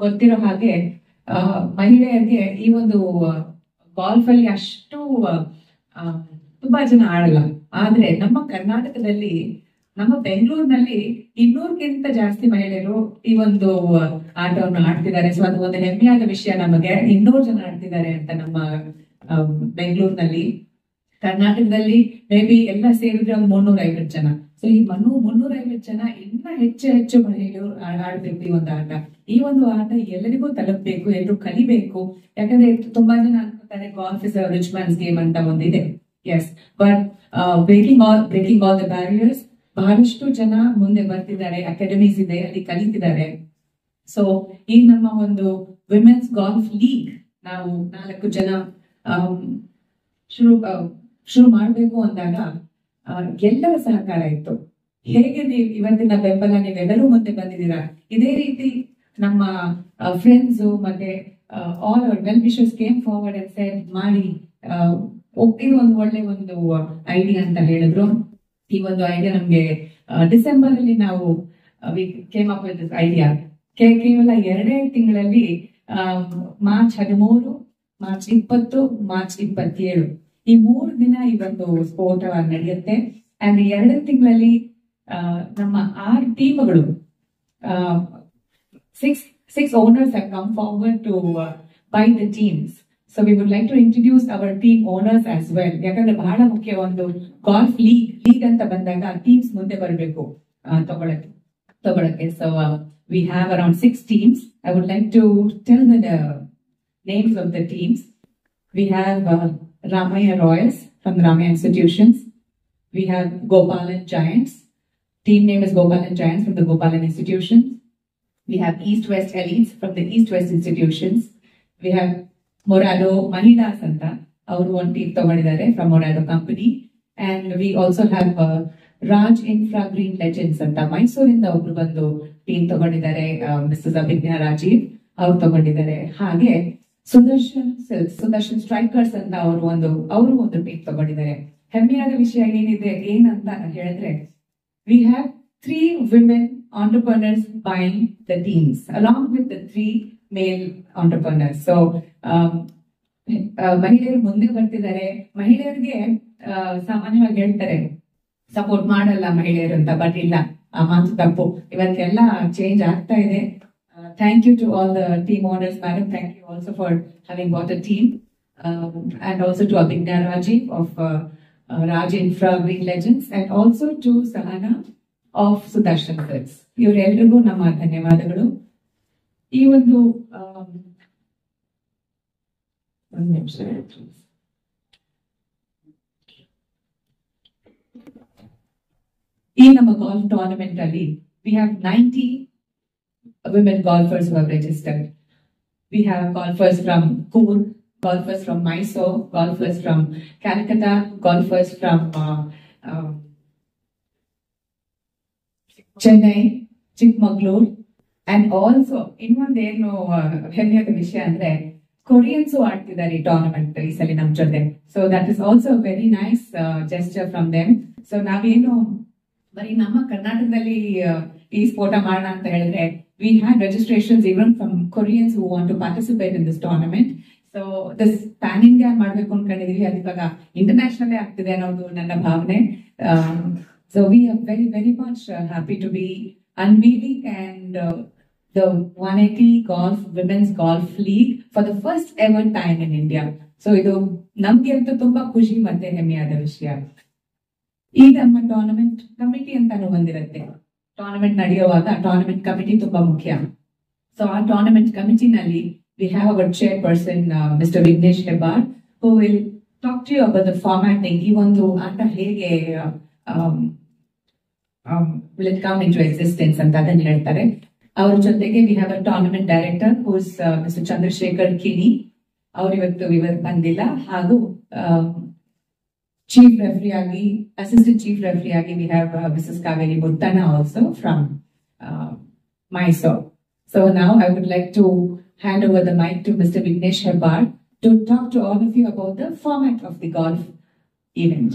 ಗೊತ್ತಿರೋ ಹಾಗೆ ಮಹಿಳೆಯರಿಗೆ ಈ ಒಂದು ಗಾಲ್ಫ್ ಅಲ್ಲಿ ಅಷ್ಟು ತುಂಬಾ ಜನ ಆಡಲ್ಲ. ಆದ್ರೆ ನಮ್ಮ ಕರ್ನಾಟಕದಲ್ಲಿ, ನಮ್ಮ ಬೆಂಗಳೂರಿನಲ್ಲಿ 200ಕ್ಕಿಂತ ಜಾಸ್ತಿ ಮಹಿಳೆಯರು ಈ ಒಂದು ಆಟವನ್ನು ಆಡ್ತಿದ್ದಾರೆ. ಸೊ ಅದು ಒಂದು ಹೆಮ್ಮೆಯಾದ ವಿಷಯ ನಮಗೆ. 200 ಜನ ಆಡ್ತಿದ್ದಾರೆ ಅಂತ ನಮ್ಮ ಬೆಂಗಳೂರಿನಲ್ಲಿ. ಕರ್ನಾಟಕದಲ್ಲಿ ಮೇ ಬಿ ಎಲ್ಲ ಸೇರಿದ್ರೆ ಒಂದು 350 ಜನ. ಸೊ ಈ 350 ಜನ ಇನ್ನ ಹೆಚ್ಚು ಮಹಿಳೆಯರು ಆಡ್ಬೇಕು ಈ ಒಂದು ಆಟ. ಈ ಒಂದು ಆಟ ಎಲ್ಲರಿಗೂ ತಲುಪಬೇಕು, ಎಲ್ಲರೂ ಕಲಿಬೇಕು. ಯಾಕಂದ್ರೆ ತುಂಬಾ ಜನ ಅನ್ಕೋತಾರೆ golf is a rich man's game ಅಂತ ಒಂದಿದೆ. Yes, but breaking all the barriers, ಬಹಳಷ್ಟು ಜನ ಮುಂದೆ ಬರ್ತಿದ್ದಾರೆ. ಅಕಾಡೆಮೀಸ್ ಇದೆ, ಅಲ್ಲಿ ಕಲಿತಿದ್ದಾರೆ. ಸೊ ಈ ನಮ್ಮ ಒಂದು ವಿಮೆನ್ಸ್ ಗಾಲ್ಫ್ ಲೀಗ್ ನಾವು 4 ಜನ ಶುರು ಮಾಡಬೇಕು ಅಂದಾಗ ಎಲ್ಲರ ಸಹಕಾರ ಇತ್ತು. ಹೇಗೆ ನೀವು ಇವತ್ತಿನ ಬೆಂಬಲ ನೀವೆಲ್ಲರೂ ಮುಂದೆ ಬಂದಿದ್ದೀರಾ, ಇದೇ ರೀತಿ ನಮ್ಮ ಫ್ರೆಂಡ್ಸ್ ಮತ್ತೆ all our well wishers came forward and shed ಮಾಡಿ ಇದು ಒಂದು ಒಳ್ಳೆ ಒಂದು ಐಡಿಯಾ ಅಂತ ಹೇಳಿದ್ರು. ಈ ಒಂದು ಐಡಿಯಾ ನಮ್ಗೆ ಡಿಸೆಂಬರ್ ಅಲ್ಲಿ ನಾವು came up with this idea. ಕೇವಲ 2 ತಿಂಗಳಲ್ಲಿ ಮಾರ್ಚ್ 13, ಮಾರ್ಚ್ 20, ಮಾರ್ಚ್ 27 ಈ 3 ದಿನ ಈ ಒಂದು ಸ್ಪೋರ್ಟ್ ನಡೆಯುತ್ತೆ. ಅಂಡ್ 2 ತಿಂಗಳಲ್ಲಿ ನಮ್ಮ 6 ಟೀಮ್ಗಳು, 6 owners have come forward to buy the teams. So we would like to introduce our team owners as well. ಯಾಕಂದ್ರೆ ಬಹಳ ಮುಖ್ಯ ಒಂದು ಗಾಲ್ಫ್ ಲೀಗ್ ಅಂತ ಬಂದಾಗ ಟೀಮ್ಸ್ ಮುಂದೆ ಬರಬೇಕು ತಗೊಳಕ್ಕೆ. So we have around 6 teams. I would like to tell the names of the teams. We have Ramaya Royals from the Ramaya Institutions. We have Gopalan Giants. Team name is Gopalan Giants from the Gopalan Institutions. We have East West Elites from the East West Institutions. We have Morado Mahila Santa, our one team togondidare from Morado Company. And we also have Raj Infra Green Legends Santa, Mysore inda obru bandu team togondidare. Mrs. Abhigna Rajiv ಅವರು ತಗೊಂಡಿದ್ದಾರೆ. ಹಾಗೆ Sudarshan strikers ಅಂತ ಅವರು ಒಂದು team ತಗೊಂಡಿದ್ದಾರೆ. ಹೆಮ್ಮೆಯಾದ ವಿಷಯ ಏನಂತ ಹೇಳಿದ್ರೆ, we have 3 women entrepreneurs buying the teams along with the 3 male entrepreneurs. So ಮಹಿಳೆಯರು ಮುಂದೆ ಬರ್ತಿದ್ದಾರೆ. ಮಹಿಳೆಯರಿಗೆ ಸಾಮಾನ್ಯವಾಗಿ ಹೇಳ್ತಾರೆ ಸಪೋರ್ಟ್ ಮಾಡಲ್ಲ ಮಹಿಳೆಯರು ಅಂತ, ಬಟ್ ಇಲ್ಲ, ಆ ಮಾತು ತಪ್ಪು. ಇವತ್ತೆಲ್ಲ ಚೇಂಜ್ ಆಗ್ತಾ ಇದೆ. Thank you to all the team owners, madam. Thank you also for having bought a team, and also to Abhigna Rajiv of Raj Infra Green Legends, and also to Sahana of Sudarshan Films. ಇವರೆಲ್ಲರಿಗೂ ನಮ್ಮ ಧನ್ಯವಾದಗಳು. ಈ ಒಂದು ಈ ನಮ್ಮ golf tournament ಅಲ್ಲಿ we have 90 women golfers who have registered. We have golfers from Coorg, golfers from Mysore, golfers from Calcutta, golfers from Chennai, Chikmagalur, and also ಇನ್ನೊಂದೇನು ಹೆಮ್ಮೆಯಾದ ವಿಷಯ ಅಂದ್ರೆ ಕೊರಿಯನ್ಸ್ ಆಡ್ತಿದ್ದಾರೆ ಈ ಟೂರ್ನಮೆಂಟ್ ಈ ಸಲ ನಮ್ ಜೊತೆ. So that is also very nice gesture from them. So ನಾವೇನು ಬರೀ ನಮ್ಮ ಕರ್ನಾಟಕದಲ್ಲಿ ಈ ಸ್ಫೋಟ ಮಾಡೋಣ ಅಂತ ಹೇಳಿದ್ರೆ, we had registrations even from Koreans who want to participate in this tournament. So this pan India ಮಾಡಬೇಕು ಅನ್ಕೊಂಡಿದೀವಿ, ಅದು ಇವಾಗ ಇಂಟರ್ನ್ಯಾಷನಲ್ ಆಗ್ತಿದೆ ಅನ್ನೋದು ನನ್ನ ಭಾವನೆ. So we are very very much happy to be unveiling and the 180 Golf Women's Golf League for the first ever time in India. So ಇದು ನಮ್ಗೆ ಅಂತೂ ತುಂಬಾ ಖುಷಿ ಮತ್ತೆ ಹೆಮ್ಮೆಯಾದ ವಿಷಯ. ಈ ನಮ್ಮ ಟೂರ್ನಮೆಂಟ್ ಕಮಿಟಿ ಅಂತಾನು ಬಂದಿರುತ್ತೆ. ಟೂರ್ನಮೆಂಟ್ ನಡೆಯುವಾಗ ಟೂರ್ನಮೆಂಟ್ ಕಮಿಟಿ ತುಂಬಾ ಮುಖ್ಯ. ಸೊ ಆ tournament ಕಮಿಟಿನಲ್ಲಿ we have our chairperson Mr. Vignesh Hebbar, who will talk to you about the formatting. ಈ ಒಂದು ಆಟ ಹೇಗೆ will it come into existence ಅಂತ ಅದನ್ನ ಹೇಳ್ತಾರೆ. ಅವ್ರ ಜೊತೆಗೆ we have a tournament director who is Mr. Chandrasekhar Kini. ಅವರು ಇವತ್ತು ಬಂದಿಲ್ಲ. ಹಾಗೂ Chief Referee agi, Assistant Chief Referee agi, we have Mrs. Kaveri Buttana also from Mysore. So now I would like to hand over the mic to Mr. Vignesh Hebbar to talk to all of you about the format of the golf event.